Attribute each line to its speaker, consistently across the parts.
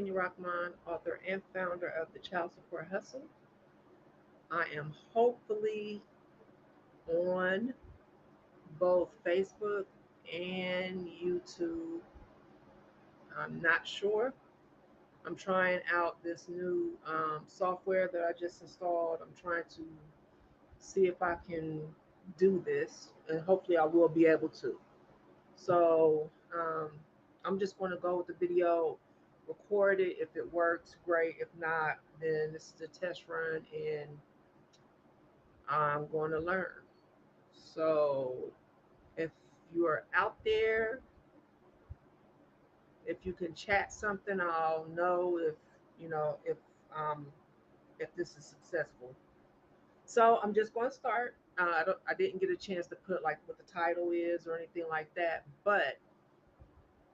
Speaker 1: Rahmaan, author and founder of the Child Support Hustle. I am hopefully on both Facebook and YouTube. I'm not sure. I'm trying out this new software that I just installed. I'm trying to see if I can do this, and hopefully, I will be able to. So, I'm just going to go with the video, record it. If it works, great. If not, then this is a test run, and I'm going to learn. So, if you are out there, if you can chat something, I'll know um if this is successful. So I'm just going to start. I didn't get a chance to put like what the title is or anything like that, but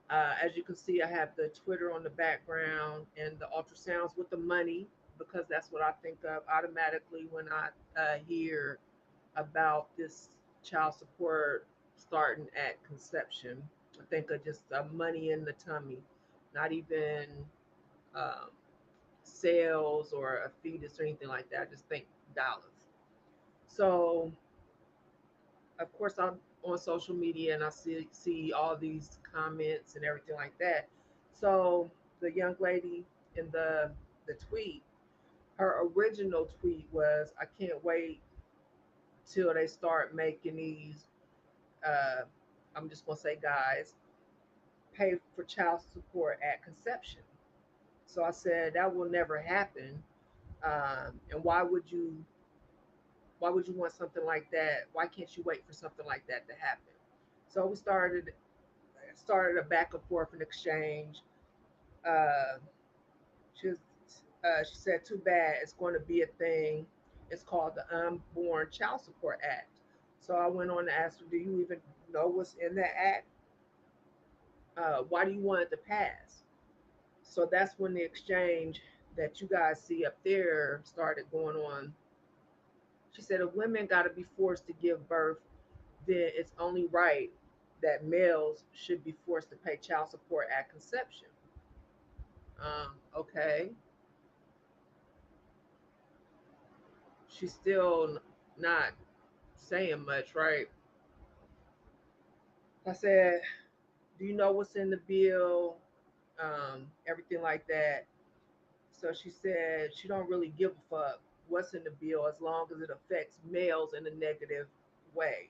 Speaker 1: as you can see, I have the Twitter on the background and the ultrasounds with the money because that's what I think of automatically when I hear about this child support starting at conception. I think of just money in the tummy, not even um, sales or a fetus or anything like that. I just think dollars. So, of course, I'm on social media and I see all these comments and everything like that. So, the young lady in the tweet, her original tweet was, "I can't wait till they start making these." Uh, I'm just gonna say, guys, pay for child support at conception. So I said that will never happen. And why would you want something like that? Why can't you wait for something like that to happen? So we started a back and forth and exchange. Uh, she was, she said, "Too bad, it's going to be a thing. It's called the Unborn Child Support Act." So I went on to ask her, "Do you even know what's in that act? Why do you want it to pass?" So that's when the exchange that you guys see up there started going on. She said, "If women got to be forced to give birth, then it's only right that males should be forced to pay child support at conception." Okay, she's still not saying much, right? I said, "Do you know what's in the bill?" Everything like that. So she said she don't really give a fuck what's in the bill as long as it affects males in a negative way.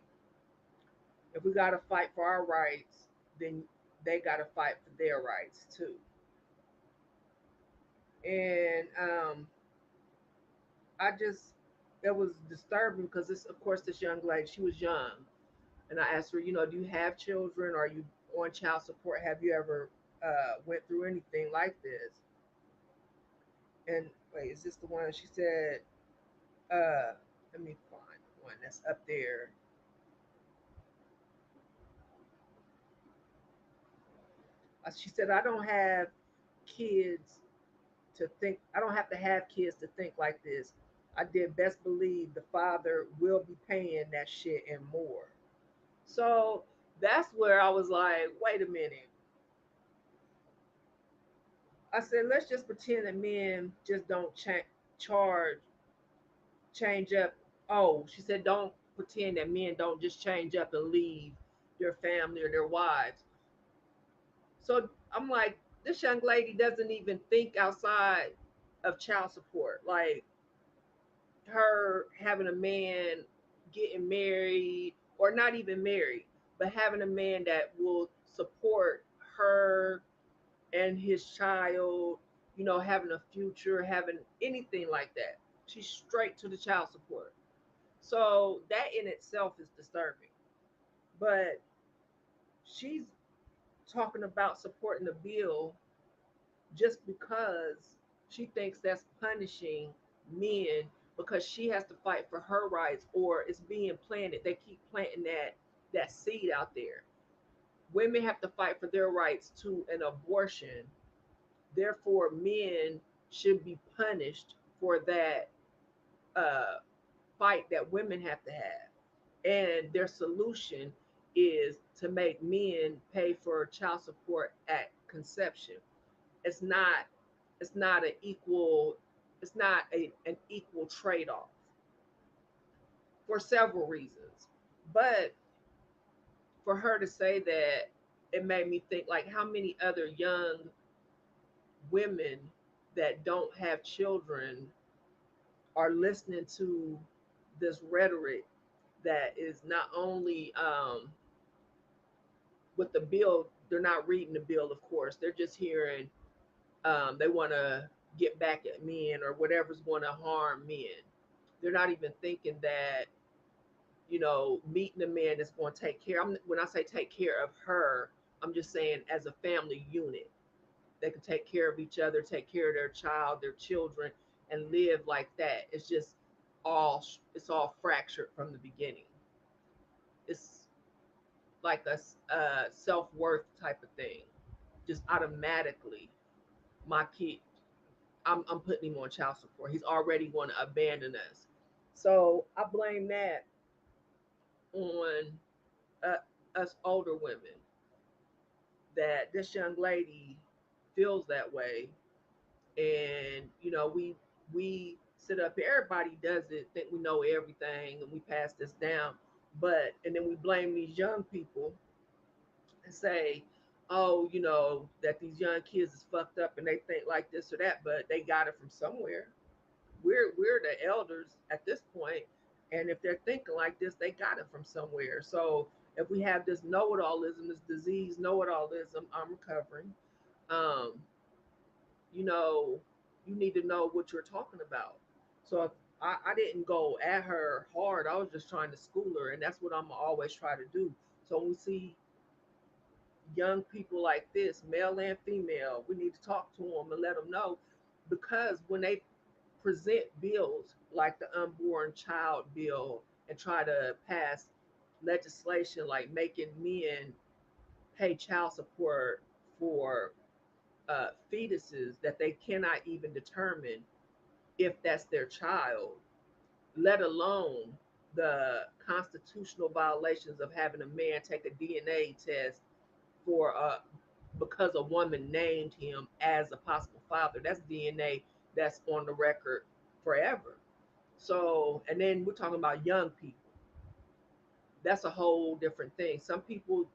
Speaker 1: If we gotta fight for our rights, then they gotta fight for their rights too. And I just it was disturbing because this, of course, this young lady, she was young, and I asked her, "Do you have children? Are you on child support? Have you ever went through anything like this?" And wait, is this the one? She said, "Let me find one that's up there." She said, "I don't have kids to think. I don't have to have kids to think like this. I did best believe the father will be paying that shit and more." So that's where I was like, wait a minute. I said, let's just pretend that men just don't charge, change up. Oh, she said, don't pretend that men don't just change up and leave their family or their wives. So I'm like, this young lady doesn't even think outside of child support. Like her having a man getting married or not even married, but having a man that will support her and his child, having a future, having anything like that. She's straight to the child support. So that in itself is disturbing. But she's talking about supporting the bill just because she thinks that's punishing men because she has to fight for her rights or it's being planted. They keep planting that seed out there. Women have to fight for their rights to an abortion. Therefore, men should be punished for that uh, fight that women have to have. And their solution is to make men pay for child support at conception. It's not. it's not an equal it's not an equal trade-off for several reasons. But for her to say that, it made me think like how many other young women that don't have children are listening to this rhetoric that is not only with the bill, they're not reading the bill, of course, they're just hearing they want to get back at men or whatever's going to harm men. They're not even thinking that, meeting a man that's going to take care. When I say take care of her, I'm just saying as a family unit, they can take care of each other, take care of their child, their children, and live like that. It's all fractured from the beginning. It's like a self worth type of thing. Just automatically, my kid, I'm putting him on child support. He's already going to abandon us. So I blame that on uh, us older women, that this young lady feels that way. And we sit up here, everybody does it, think we know everything and we pass this down. But and then we blame these young people and say, oh, that these young kids is fucked up and they think like this or that, but they got it from somewhere. We're the elders at this point, and if they're thinking like this, they got it from somewhere. So if we have this know-it-allism, this disease know-it-allism, I'm recovering. Um, you know, you need to know what you're talking about. So if I didn't go at her hard, I was just trying to school her, and that's what I'm always try to do. So when we see young people like this, male and female, we need to talk to them and let them know, because when they present bills like the unborn child bill and try to pass legislation like making men pay child support for fetuses that they cannot even determine if that's their child, let alone the constitutional violations of having a man take a DNA test for because a woman named him as a possible father. That's DNA that's on the record forever. So, and then we're talking about young people. That's a whole different thing. Some people,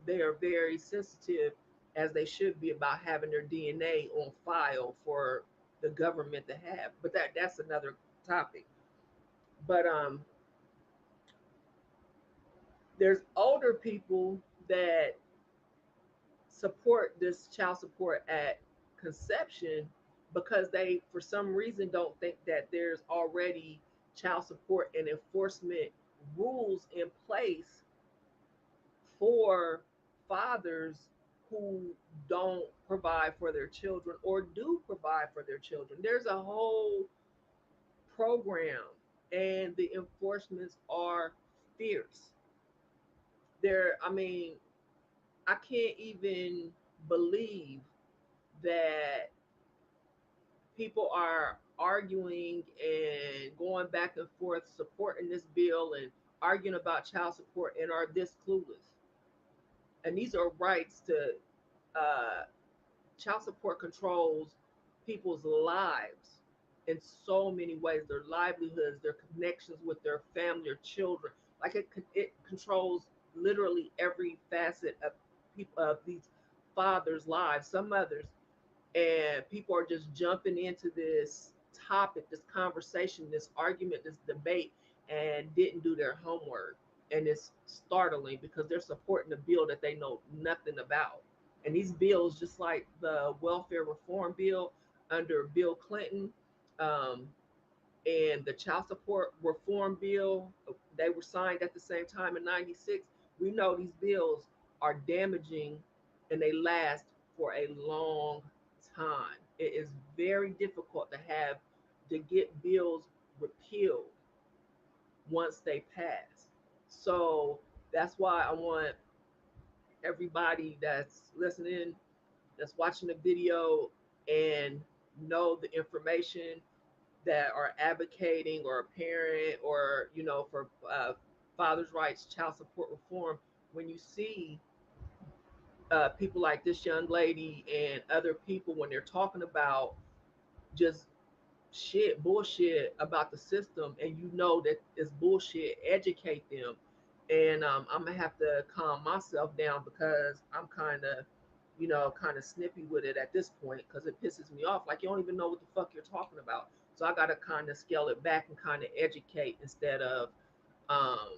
Speaker 1: they are very sensitive, as they should be, about having their DNA on file for the government to have. But that's another topic. But there's older people that support this child support at conception because they, for some reason, don't think that there's already child support and enforcement rules in place for fathers who don't provide for their children or do provide for their children. There's a whole program, and the enforcements are fierce. I mean, I can't even believe that people are arguing and going back and forth supporting this bill and arguing about child support and are this clueless. And these are rights to uh, child support controls people's lives in so many ways, their livelihoods, their connections with their family, their children. Like it controls literally every facet of people, of these fathers' lives, some mothers. And people are just jumping into this topic, this conversation, this argument, this debate, and didn't do their homework. And it's startling because they're supporting a bill that they know nothing about. And these bills, just like the welfare reform bill under Bill Clinton, um, and the child support reform bill, they were signed at the same time in 96. We know these bills are damaging and they last for a long time. It is very difficult to get bills repealed once they pass. So that's why I want everybody that's listening, that's watching the video, and know the information, that are advocating, or a parent, or for fathers' rights, child support reform. When you see people like this young lady and other people, when they're talking about just shit, bullshit about the system, and you know that it's bullshit, educate them. And I'm gonna have to calm myself down because I'm kind of, kind of snippy with it at this point because it pisses me off. Like, you don't even know what the fuck you're talking about. So I gotta kind of scale it back and kind of educate instead of um,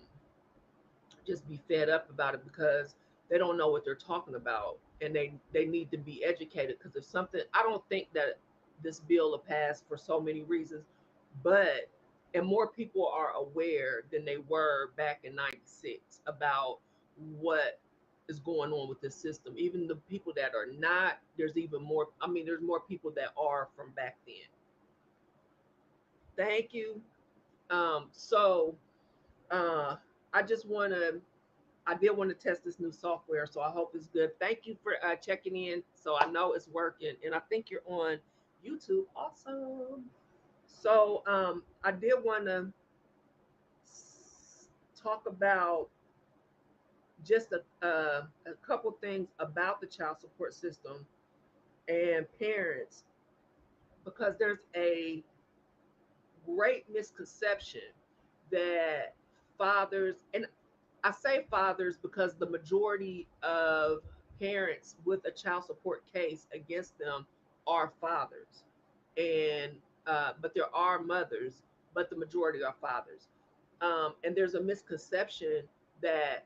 Speaker 1: just be fed up about it because they don't know what they're talking about, and they need to be educated. Because if something, I don't think that this bill will pass for so many reasons, but and more people are aware than they were back in 96 about what is going on with this system. Even the people that are not, there's even more, I mean, there's more people that are from back then. Thank you. So uh I just want to, I did want to test this new software, so I hope it's good. Thank you for checking in. So I know it's working, and I think you're on YouTube. Awesome. So I did want to talk about just a couple things about the child support system and parents, because there's a great misconception that fathers, and I say fathers because the majority of parents with a child support case against them are fathers, and but there are mothers, but the majority are fathers. And there's a misconception that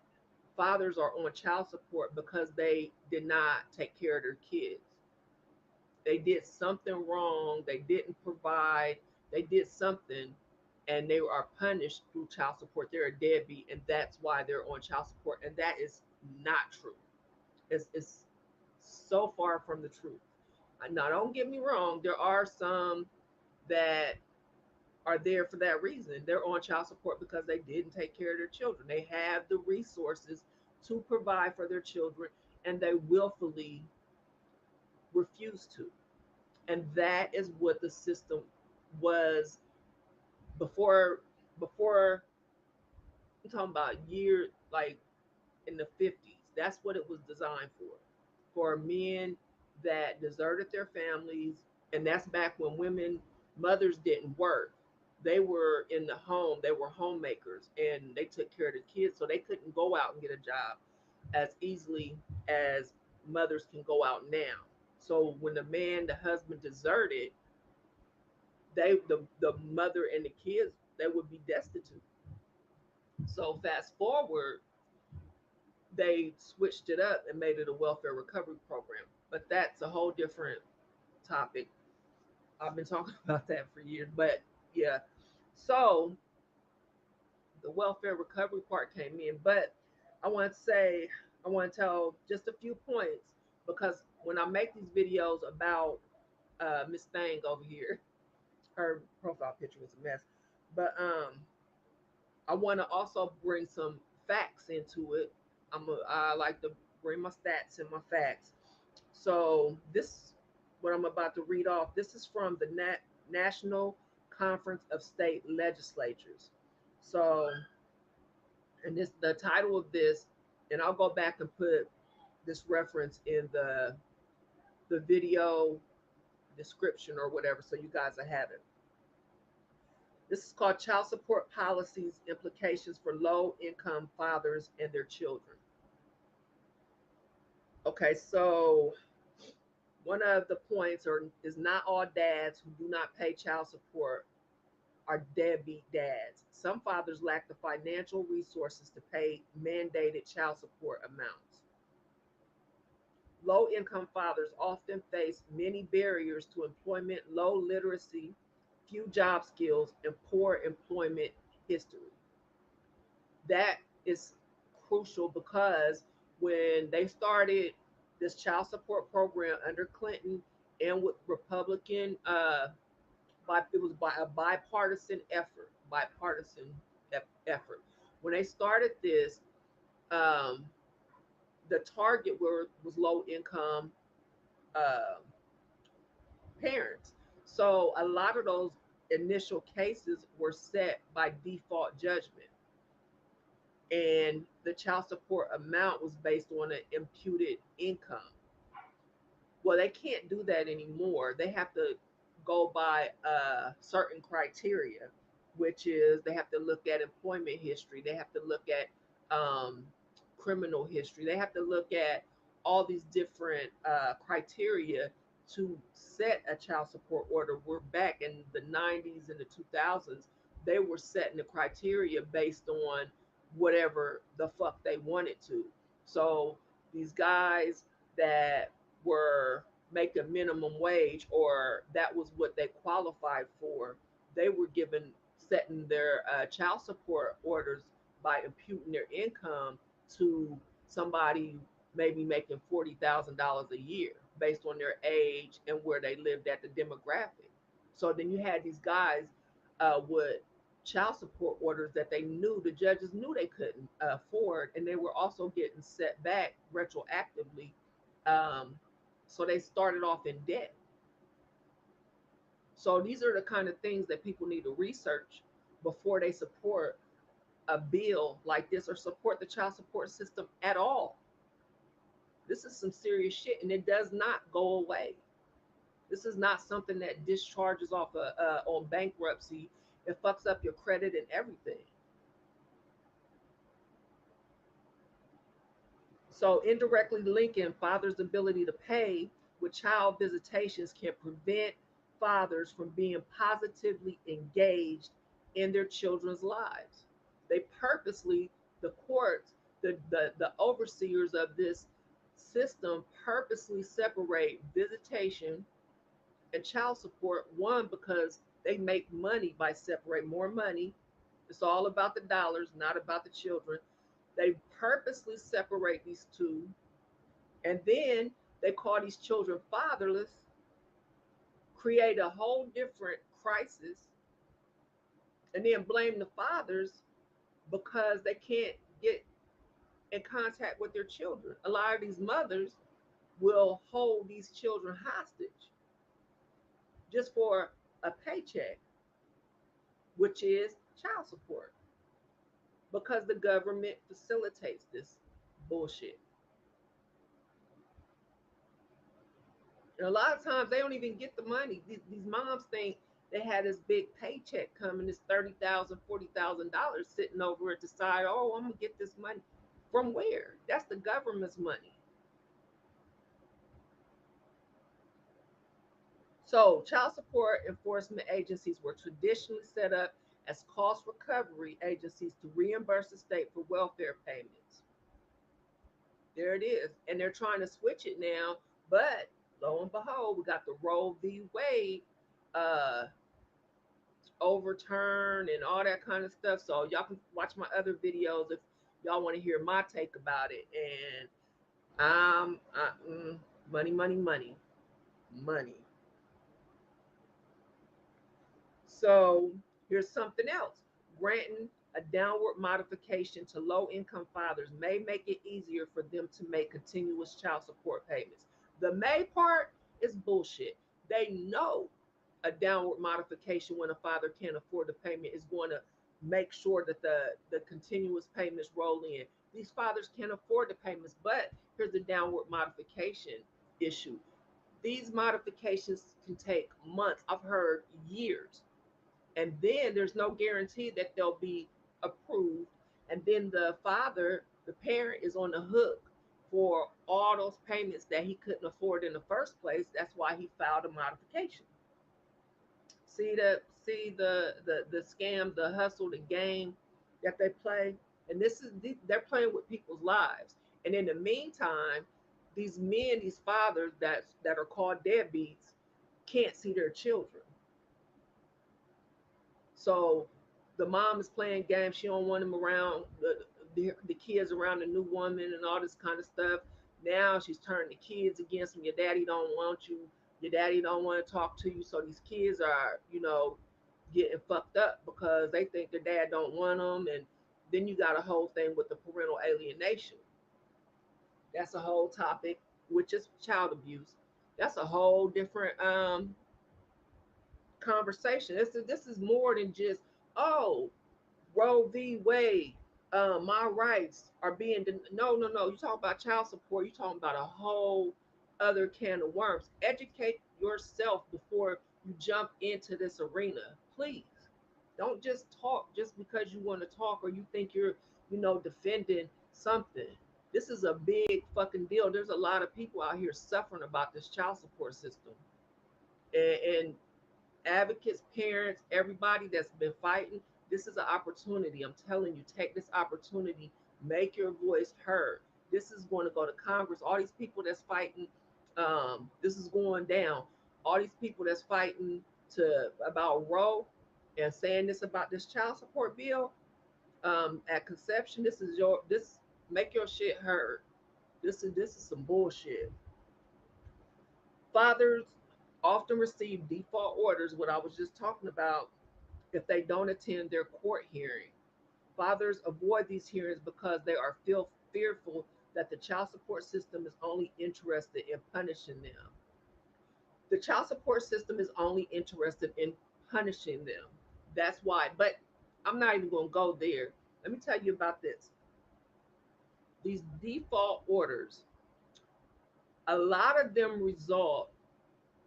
Speaker 1: fathers are on child support because they did not take care of their kids. They did something wrong, they didn't provide, they did something, and they are punished through child support. They're a deadbeat, and that's why they're on child support. And that is not true. It's so far from the truth. Now, don't get me wrong, there are some that are there for that reason. They're on child support because they didn't take care of their children. They have the resources to provide for their children, and they willfully refuse to. And that is what the system was before. Before, I'm talking about year, like in the 50s. That's what it was designed for men that deserted their families. And that's back when women, mothers didn't work. They were in the home, they were homemakers, and they took care of the kids, so they couldn't go out and get a job as easily as mothers can go out now. So when the man, the husband deserted, the mother and the kids, they would be destitute. So fast forward, they switched it up and made it a welfare recovery program. But that's a whole different topic. I've been talking about that for years. But yeah, so the welfare recovery part came in. But I want to say, I want to tell just a few points, because when I make these videos about Miss Thang over here, her profile picture was a mess. But I want to also bring some facts into it. I like to bring my stats and my facts. So this, what I'm about to read off, this is from the National Conference of State Legislatures. So, and this, the title of this, and I'll go back and put this reference in the video description or whatever, so you guys will have it. This is called Child Support Policies Implications for Low Income Fathers and Their Children. Okay, so one of the points is not all dads who do not pay child support are deadbeat dads. Some fathers lack the financial resources to pay mandated child support amounts. Low income fathers often face many barriers to employment, low literacy, few job skills, and poor employment history. That is crucial because when they started this child support program under Clinton and with Republican, it was by a bipartisan effort, effort. When they started this, um, the target was low income uh, parents. So a lot of those initial cases were set by default judgment. and the child support amount was based on an imputed income. Well, they can't do that anymore. They have to go by certain criteria, which is they have to look at employment history, they have to look at criminal history, they have to look at all these different criteria to set a child support order. We're back in the 90s and the 2000s. They were setting the criteria based on whatever the fuck they wanted to. So these guys that were making minimum wage or that was what they qualified for, they were given setting their child support orders by imputing their income to somebody maybe making $40,000 a year based on their age and where they lived at the demographic. So then you had these guys with child support orders that they knew the judges knew they couldn't afford, and they were also getting set back retroactively. Um, so they started off in debt. So these are the kind of things that people need to research before they support a bill like this or support the child support system at all. This is some serious shit, and it does not go away. This is not something that discharges off on bankruptcy. It fucks up your credit and everything. So indirectly linking fathers' ability to pay with child visitations can prevent fathers from being positively engaged in their children's lives. They purposely, the courts, the overseers of this system purposely separate visitation and child support. One, because they make money by separating more money. It's all about the dollars, not about the children. They purposely separate these two, and then they call these children fatherless, create a whole different crisis, and then blame the fathers because they can't get in contact with their children. A lot of these mothers will hold these children hostage just for a paycheck, which is child support, because the government facilitates this bullshit. And a lot of times they don't even get the money. These moms think they had this big paycheck coming, this $30,000, $40,000 sitting over at the side. Oh, I'm gonna get this money. From where? That's the government's money. So child support enforcement agencies were traditionally set up as cost recovery agencies to reimburse the state for welfare payments. There it is. And they're trying to switch it now, but lo and behold, we got the Roe v. Wade uh, overturn and all that kind of stuff. So y'all can watch my other videos if y'all want to hear my take about it. And money, money, money, money. So here's something else. Granting a downward modification to low income fathers may make it easier for them to make continuous child support payments. The may part is bullshit. They know a downward modification when a father can't afford the payment is going to make sure that the continuous payments roll in. These fathers can't afford the payments, but here's the downward modification issue. These modifications can take months. I've heard years, and then there's no guarantee that they'll be approved, and then the father, the parent, is on the hook for all those payments that he couldn't afford in the first place. That's why he filed a modification. See the scam, the hustle, the game that they play. And this is they're playing with people's lives. And in the meantime, these men, these fathers that are called deadbeats, can't see their children. So the mom is playing games. She don't want them around the kids around the new woman and all this kind of stuff. Now she's turning the kids against them. Your daddy don't want you. Your daddy don't want to talk to you. So these kids are, getting fucked up because they think their dad don't want them. And then you got a whole thing with the parental alienation. That's a whole topic, which is child abuse. That's a whole different conversation. This is more than just, oh, Roe v. Wade. My rights are being no, no, no. You talking about child support? You talking about a whole other can of worms. Educate yourself before you jump into this arena, please. Don't just talk just because you want to talk or you think you're, defending something. This is a big fucking deal. There's a lot of people out here suffering about this child support system, and advocates, parents, everybody that's been fighting, this is an opportunity. I'm telling you, take this opportunity, make your voice heard. This is going to go to Congress. All these people that's fighting, this is going down. All these people that's fighting to about Roe and saying this about this child support bill at conception. This make your shit heard. This is some bullshit. Fathers often receive default orders, what I was just talking about, if they don't attend their court hearing. Fathers avoid these hearings because they are fearful that the child support system is only interested in punishing them. The child support system is only interested in punishing them. That's why. But I'm not even going to go there. Let me tell you about this. These default orders, a lot of them result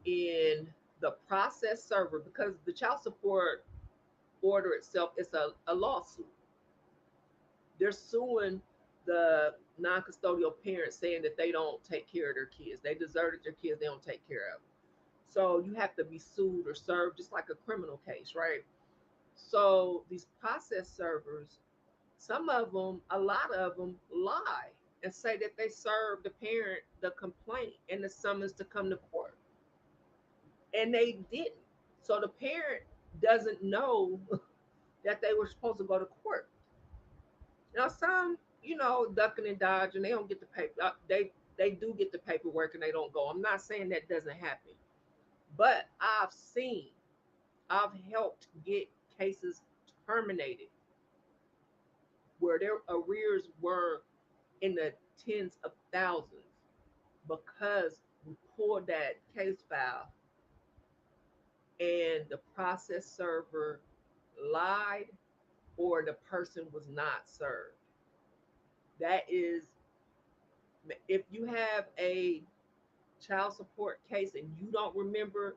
Speaker 1: in the process server, because the child support order itself is a lawsuit. They're suing the non-custodial parents, saying that they don't take care of their kids. They deserted their kids. They don't take care of them. So you have to be sued or served just like a criminal case, right? So these process servers, some of them, a lot of them lie and say that they served the parent the complaint and the summons to come to court. And they didn't. So the parent doesn't know that they were supposed to go to court. Now some, ducking and dodging, they don't get the paper. They do get the paperwork and they don't go. I'm not saying that doesn't happen, but I've helped get cases terminated where their arrears were in the tens of thousands because we pulled that case file and the process server lied or the person was not served. That is, if you have a child support case and you don't remember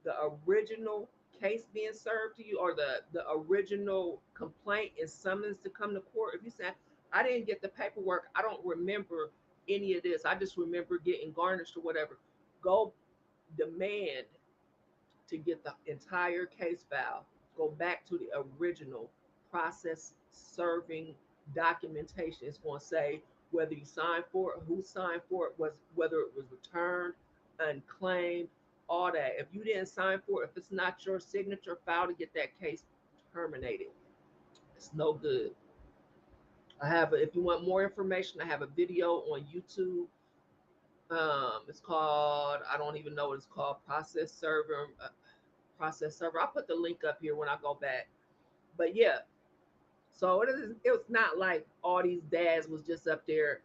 Speaker 1: the original case being served to you or the original complaint and summons to come to court, if you say, I didn't get the paperwork, I don't remember any of this, I just remember getting garnished or whatever, go demand to get the entire case file, go back to the original process serving documentation. It's going to say whether you signed for it, who signed for it, was whether it was returned, unclaimed, all that. If you didn't sign for it, if it's not your signature file to get that case terminated, it's no good. If you want more information, I have a video on YouTube. It's called, I don't even know what it's called, process server. I'll put the link up here when I go back. But yeah, so it was not like all these dads was just up there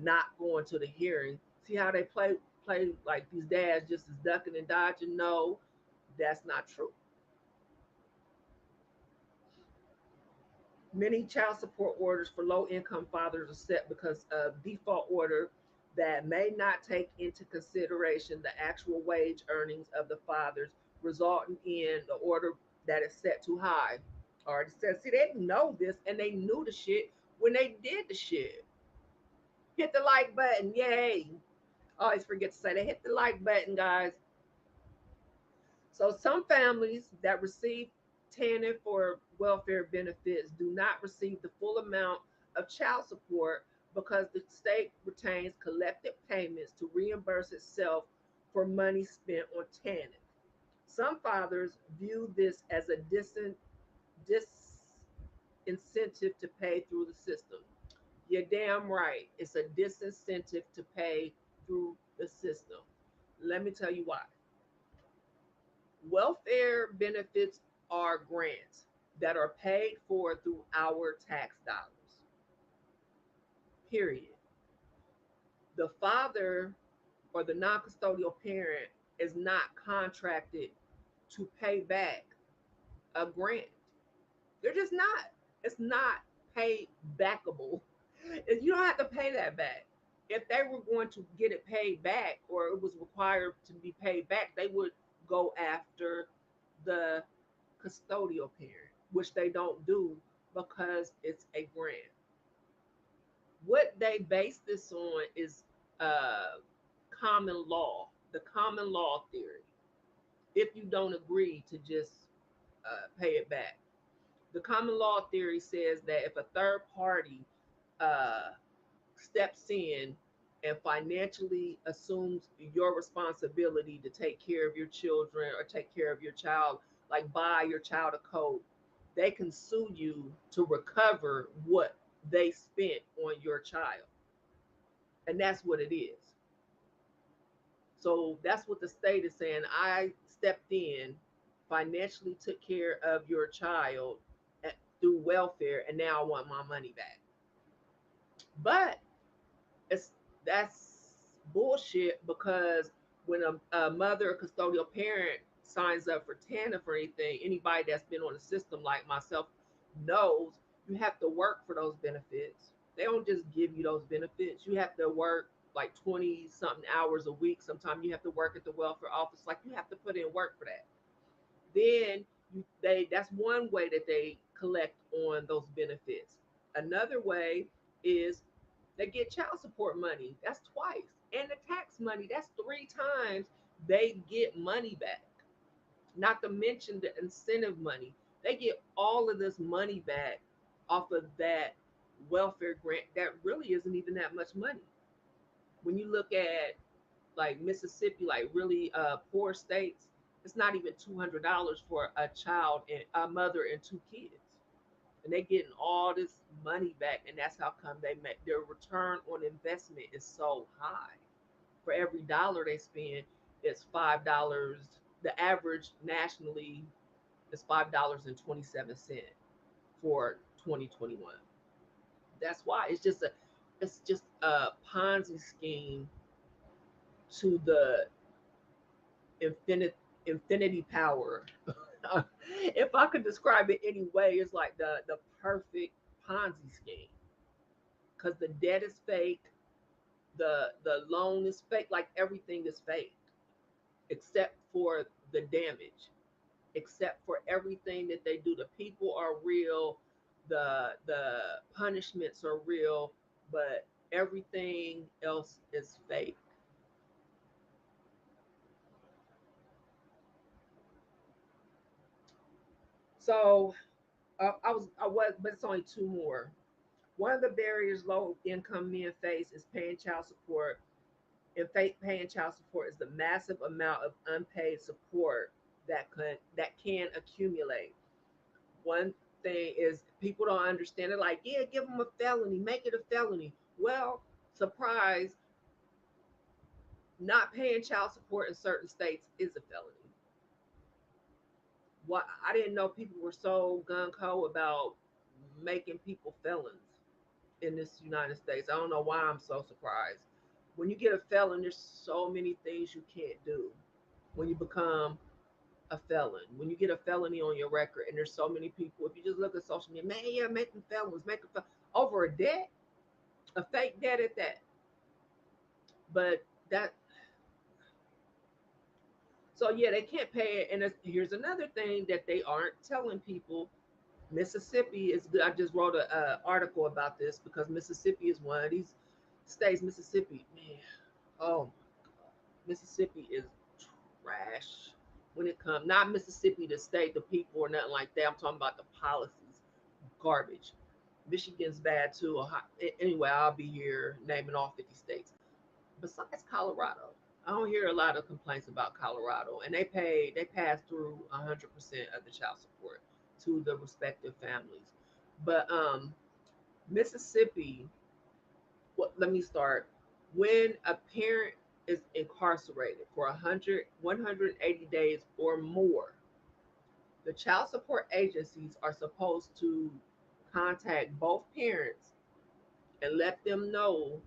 Speaker 1: not going to the hearing. See how they play like these dads just is ducking and dodging? No, that's not true. Many child support orders for low income fathers are set because of default order that may not take into consideration the actual wage earnings of the fathers, resulting in the order that is set too high. Already said, see, they know this and they knew the shit when they did the shit. Hit the like button, yay. I always forget to say that. Hit the like button, guys. So some families that receive TANF for welfare benefits do not receive the full amount of child support because the state retains collective payments to reimburse itself for money spent on TANF. Some fathers view this as a disincentive to pay through the system. You're damn right. It's a disincentive to pay through the system. Let me tell you why. Welfare benefits are grants that are paid for through our tax dollars. Period. The father or the non custodial parent is not contracted to pay back a grant. They're just not. It's not pay backable. You don't have to pay that back. If they were going to get it paid back, or it was required to be paid back, they would go after the custodial parent, which they don't do because it's a grant. What they base this on is uh, common law, the common law theory. If you don't agree to just pay it back, the common law theory says that if a third party uh, steps in and financially assumes your responsibility to take care of your children or take care of your child, like buy your child a coat, they can sue you to recover what they spent on your child. And that's what it is. So that's what the state is saying. I stepped in, financially took care of your child through welfare, and now I want my money back. But it's that's bullshit, because when a mother or custodial parent signs up for TANF or anything, anybody that's been on the system like myself knows you have to work for those benefits. They don't just give you those benefits. You have to work like 20 something hours a week. Sometimes you have to work at the welfare office. Like, you have to put in work for that. Then they that's one way that they collect on those benefits. Another way is they get child support money. That's twice. And the tax money, that's three times they get money back. Not to mention the incentive money. They get all of this money back off of that welfare grant that really isn't even that much money. When you look at like Mississippi, like really poor states, it's not even $200 for a child and a mother and two kids, and they're getting all this money back, and that's how come they make their return on investment is so high. For every dollar they spend, it's $5. The average nationally is $5.27 for 2021. That's why it's just a Ponzi scheme to the infinity power. If I could describe it any way, it's like the perfect Ponzi scheme, because the debt is fake, the loan is fake, like everything is fake except for the damage, except for everything that they do. The people are real, the punishments are real, but everything else is fake. So but it's only two more. One of the barriers low income men face is paying child support. And paying child support is the massive amount of unpaid support that can accumulate. One thing is people don't understand it. Like, yeah, give them a felony, make it a felony. Well, surprise, not paying child support in certain states is a felony. What I didn't know people were so gun ho about making people felons in this United States. I don't know why I'm so surprised. When you get a felon, there's so many things you can't do when you become a felon. When you get a felony on your record, and there's so many people, if you just look at social media, man, yeah, make them felons, make them over a debt, a fake debt at that. But that, so yeah, they can't pay it. And here's another thing that they aren't telling people. Mississippi is good. I just wrote an article about this because Mississippi is one of these states. Mississippi, man, oh, Mississippi is trash when it comes. Not Mississippi, the state, the people, or nothing like that. I'm talking about the policies. Garbage. Michigan's bad too. Anyway, I'll be here naming all 50 states. Besides Colorado, I don't hear a lot of complaints about Colorado, and they pass through 100% of the child support to the respective families. But Mississippi, let me start. When a parent is incarcerated for 180 days or more, the child support agencies are supposed to contact both parents and let them know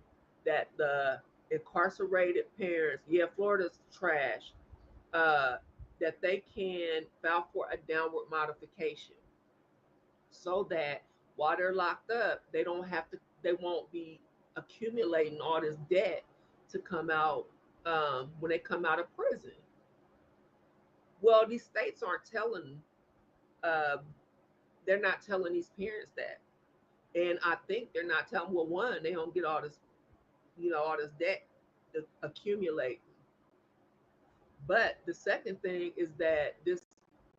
Speaker 1: that the incarcerated parents, yeah, Florida's trash, uh, that they can file for a downward modification, so that while they're locked up, they don't have to. They won't be accumulating all this debt to come out when they come out of prison. Well, these states aren't telling. Uh, they're not telling these parents that, and I think they're not telling. Well, one, they don't get all this, all this debt accumulate. But the second thing is that this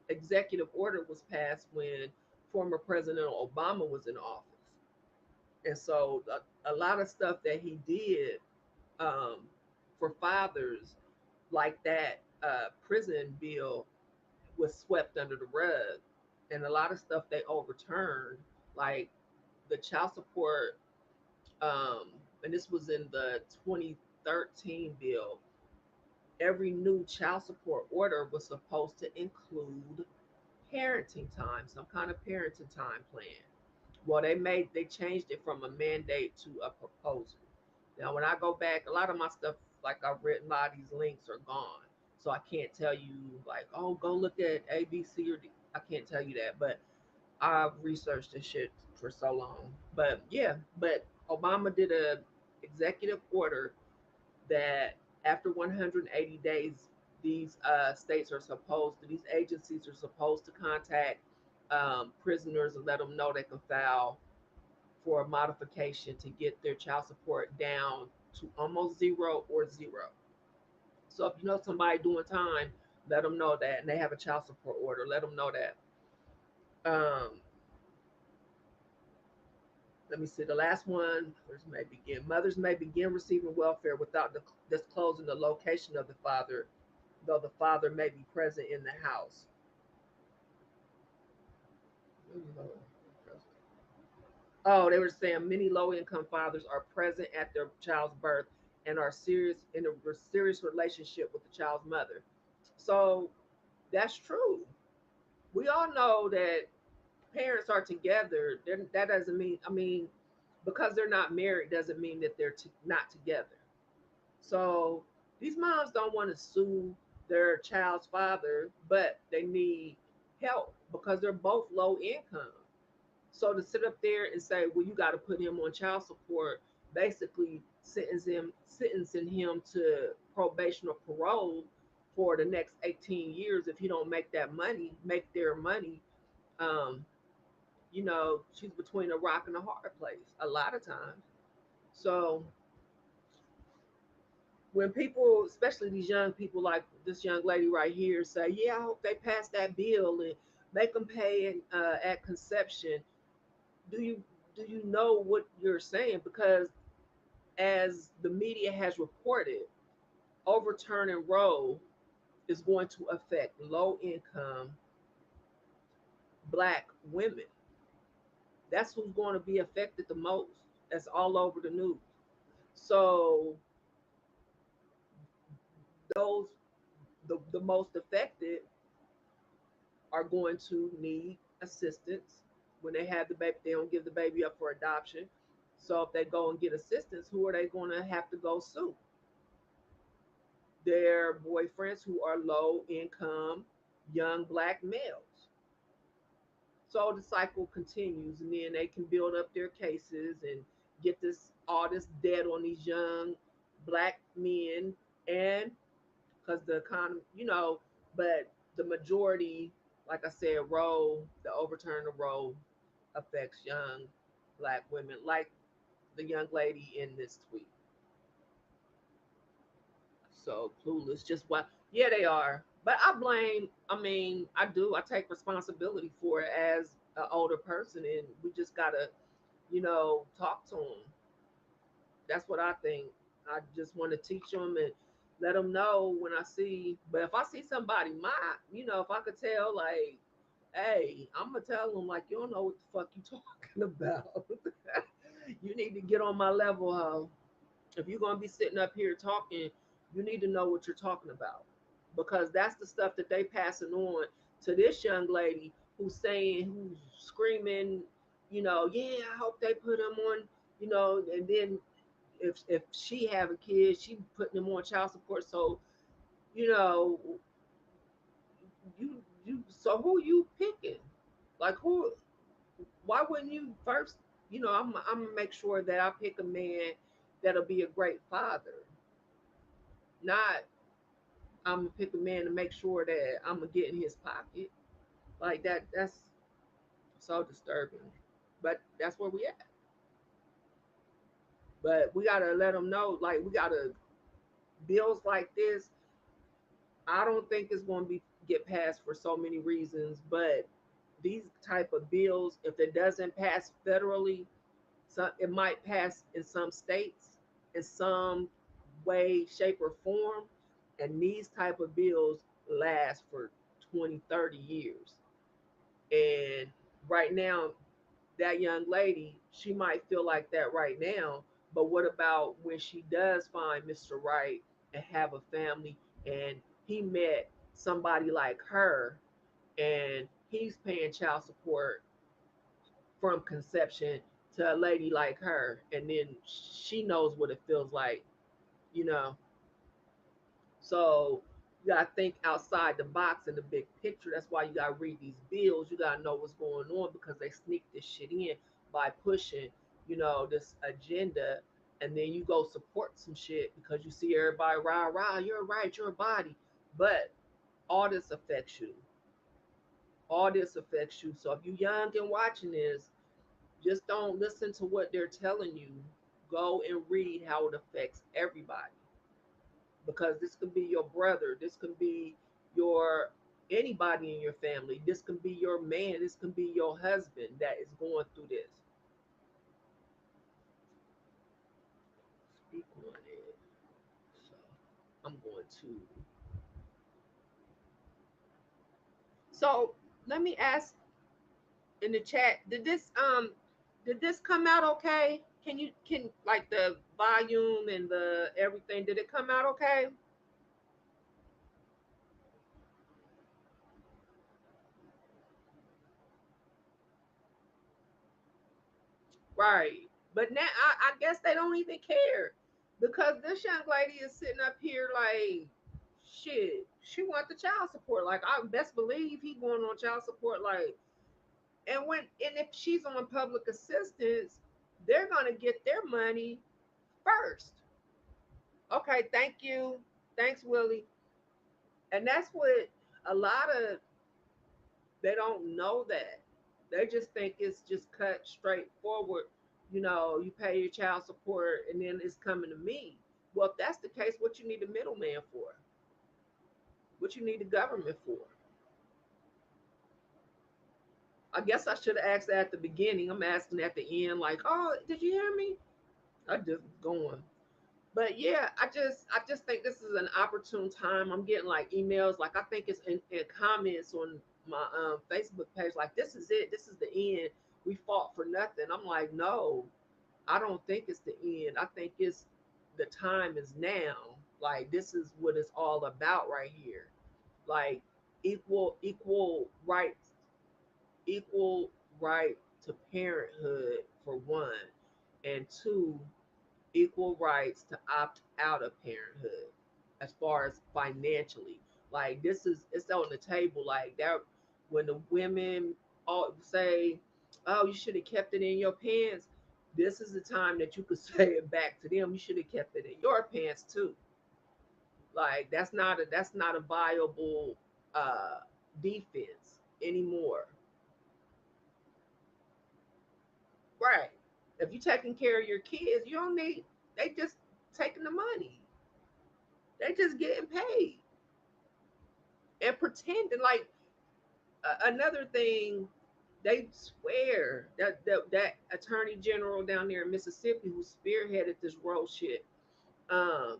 Speaker 1: executive order was passed when former President Obama was in office. And so a lot of stuff that he did um, for fathers, like that prison bill, was swept under the rug. And a lot of stuff they overturned, like the child support, and this was in the 2013 bill. Every new child support order was supposed to include parenting time, some kind of parenting time plan. Well, they changed it from a mandate to a proposal. Now, when I go back, a lot of my stuff, like I've written, a lot of these links are gone, so I can't tell you like, oh, go look at A, B, C, or D. I can't tell you that, but I've researched this shit for so long. But yeah, but Obama did a executive order that after 180 days, these states are supposed to, these agencies are supposed to contact prisoners and let them know they can file for a modification to get their child support down to almost zero or zero. So if you know somebody doing time, let them know that, and they have a child support order, let them know that. Let me see the last one. Mothers may begin receiving welfare without disclosing the location of the father, though the father may be present in the house. Oh, they were saying many low-income fathers are present at their child's birth and are serious in a serious relationship with the child's mother. So that's true. We all know that parents are together. That doesn't mean, because they're not married doesn't mean that they're not together. So these moms don't want to sue their child's father, but they need help because they're both low income. So to sit up there and say, well, you got to put him on child support, basically sentencing him to probation or parole for the next 18 years if he don't make that money, make their money. Um, she's between a rock and a hard place a lot of times. So when people, especially these young people like this young lady right here, say, yeah, I hope they pass that bill and make them pay at conception, do you know what you're saying? Because as the media has reported, overturning Roe is going to affect low income black women. That's who's going to be affected the most. That's all over the news. So those the most affected are going to need assistance when they have the baby. They don't give the baby up for adoption. So if they go and get assistance, who are they going to have to go sue? Their boyfriends who are low income young black males. So the cycle continues, and then they can build up their cases and get this all this debt on these young black men, and because the economy, but the majority, like I said, the overturn of Roe affects young black women, like the young lady in this tweet. So clueless, just what? Yeah, they are. But I blame. I do. I take responsibility for it as an older person, and we just gotta, talk to them. That's what I think. I just want to teach them and let them know when I see. But if I see somebody, if I could tell, like, hey, I'm gonna tell them like, you don't know what the fuck you talking about. You need to get on my level, huh? If you're going to be sitting up here talking, you need to know what you're talking about, because that's the stuff that they passing on to this young lady who's screaming, yeah, I hope they put him on, and then if she have a kid, she putting them on child support. So, you know, so who you picking? Like, who? Why wouldn't you first? I'm gonna make sure that I pick a man that'll be a great father. Not I'm gonna pick a man to make sure that I'm gonna get in his pocket. Like that. That's so disturbing. But that's where we at. But we gotta let them know. Like we gotta bills like this. I don't think it's gonna be get passed for so many reasons. But these type of bills, if it doesn't pass federally, so it might pass in some states in some way, shape, or form. And these type of bills last for 20, 30 years. And right now, that young lady, she might feel like that right now. But what about when she does find Mr. Right and have a family and he met somebody like her and he's paying child support from conception to a lady like her, and then she knows what it feels like, you know. So you gotta think outside the box in the big picture. That's why you gotta read these bills. You gotta know what's going on because they sneak this shit in by pushing, this agenda, and then you go support some shit because you see everybody rah rah. You're right, your body, but all this affects you. All this affects you. So if you're young and watching this, just don't listen to what they're telling you. Go and read how it affects everybody. Because this could be your brother, this could be your anybody in your family, this can be your man, this can be your husband that is going through this. Speak on it. So I'm going to. So let me ask in the chat, did this come out okay? Can like the volume and the everything, did it come out okay? Right. But now I guess they don't even care because this young lady is sitting up here like, shit, she want the child support. Like I best believe he going on child support. Like, and if she's on public assistance, they're gonna get their money first. Okay, thank you. Thanks, Willie. And that's what a lot of they don't know that. They just think it's just cut straight forward. You pay your child support and then it's coming to me. Well, if that's the case, what you need a middleman for? What you need the government for? I guess I should have asked that at the beginning. I'm asking at the end, like, oh, did you hear me? I just going. But yeah, I just think this is an opportune time. I'm getting like emails, like I think it's in comments on my Facebook page, like this is it, this is the end. We fought for nothing. I'm like, no, I don't think it's the end. I think it's the time is now. Like this is what it's all about right here. Like equal rights, equal right to parenthood for one, and two, equal rights to opt out of parenthood as far as financially. Like this is it's on the table like that when the women all say, oh, you should have kept it in your pants. This is the time that you could say it back to them. You should have kept it in your pants too. Like that's not a viable defense anymore. Right. If you're taking care of your kids, you don't need they just taking the money. They just getting paid and pretending like another thing. They swear that attorney general down there in Mississippi who spearheaded this road shit. Um,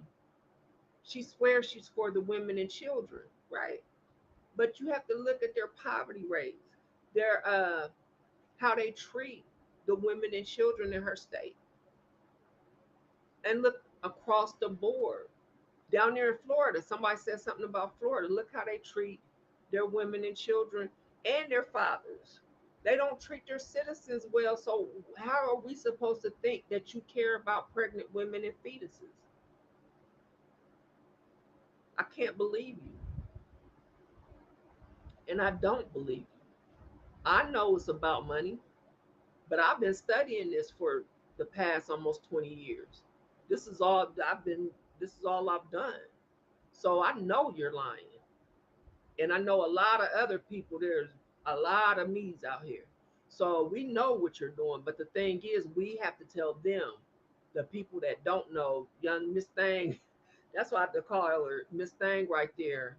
Speaker 1: she swears she's for the women and children, right? But you have to look at their poverty rates, their how they treat the women and children in her state, and look across the board. Down there in Florida, somebody said something about Florida. Look how they treat their women and children and their fathers. They don't treat their citizens well. So how are we supposed to think that you care about pregnant women and fetuses? I can't believe you. And I don't believe you. I know it's about money. But I've been studying this for the past almost 20 years. This is all I've been this is all I've done. So I know you're lying. And I know a lot of other people, there's a lot of me's out here. So we know what you're doing. But the thing is, we have to tell them, the people that don't know, young Miss Thang, that's why I have to call her Miss Thang right there.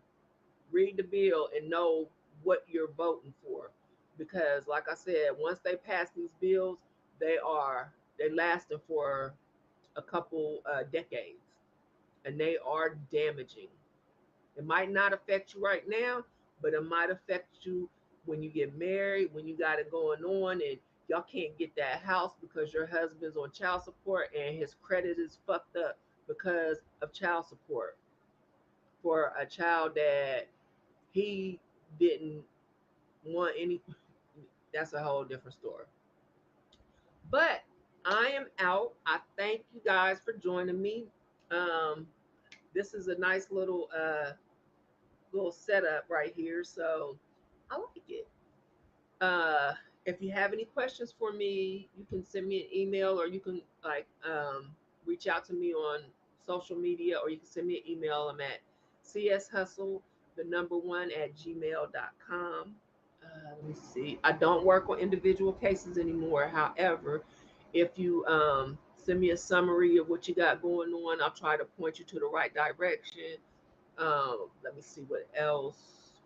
Speaker 1: Read the bill and know what you're voting for. Because like I said, once they pass these bills, they lasting for a couple decades, and they are damaging. It might not affect you right now, but it might affect you when you get married, when you got it going on, and y'all can't get that house because your husband's on child support and his credit is fucked up because of child support for a child that he didn't want any. That's a whole different story. But I am out. I thank you guys for joining me. Um, this is a nice little setup right here, so I like it. Uh, if you have any questions for me, you can send me an email, or you can reach out to me on social media, or you can send me an email. I'm at cshustle the number one at gmail.com. Let me see. I don't work on individual cases anymore. However, if you send me a summary of what you got going on, I'll try to point you to the right direction. Let me see what else.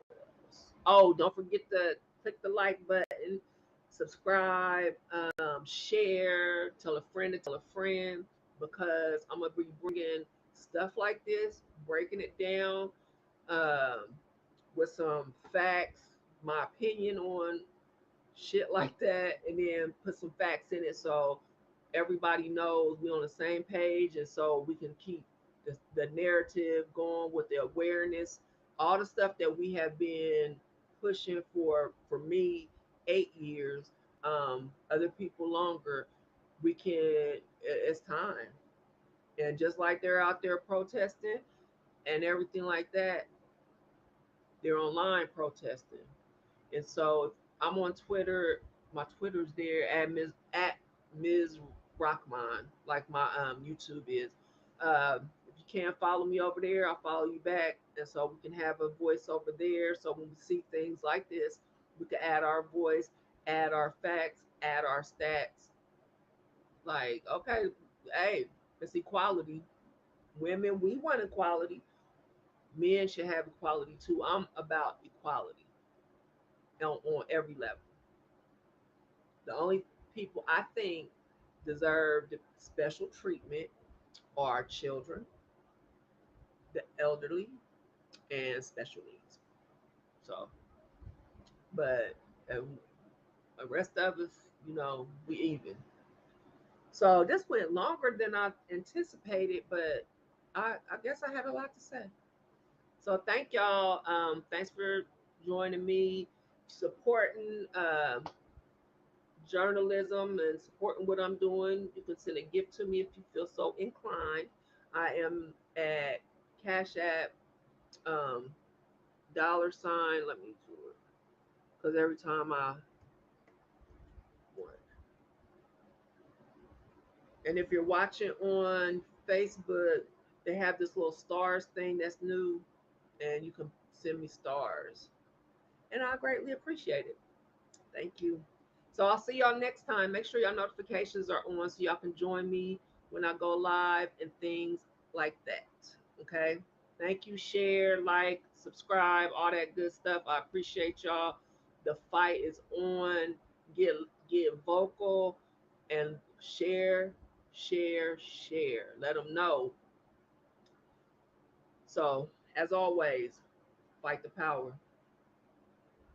Speaker 1: What else? Oh, don't forget to click the like button, subscribe, share, tell a friend to tell a friend, because I'm gonna be bringing stuff like this, breaking it down um, with some facts, my opinion on shit like that, and then put some facts in it so everybody knows we're on the same page, and so we can keep the narrative going with the awareness, all the stuff that we have been pushing for me 8 years, other people longer. We can. It's time, and just like they're out there protesting and everything like that, they're online protesting. And so I'm on Twitter. My Twitter's there at Ms. Rahmaan, like my YouTube is. If you can't follow me over there, I'll follow you back, and so we can have a voice over there. So when we see things like this, we can add our voice, add our facts, add our stats. Like, okay, hey, it's equality. Women, we want equality. Men should have equality too. I'm about equality on every level. The only people I think deserve special treatment are children, the elderly, and special needs. So, but the rest of us, we even. So this went longer than I anticipated, but I guess I had a lot to say. So thank y'all. Thanks for joining me, supporting journalism and supporting what I'm doing. You can send a gift to me if you feel so inclined. I am at Cash App, um, dollar sign. Let me do it because every time I want. And if you're watching on Facebook, they have this little stars thing that's new, and you can send me stars, and I greatly appreciate it. Thank you. So I'll see y'all next time. Make sure y'all notifications are on so y'all can join me when I go live and things like that. Okay. Thank you. Share, like, subscribe, all that good stuff. I appreciate y'all. The fight is on. Get get vocal and share, share, share. Let them know. So as always, fight the power.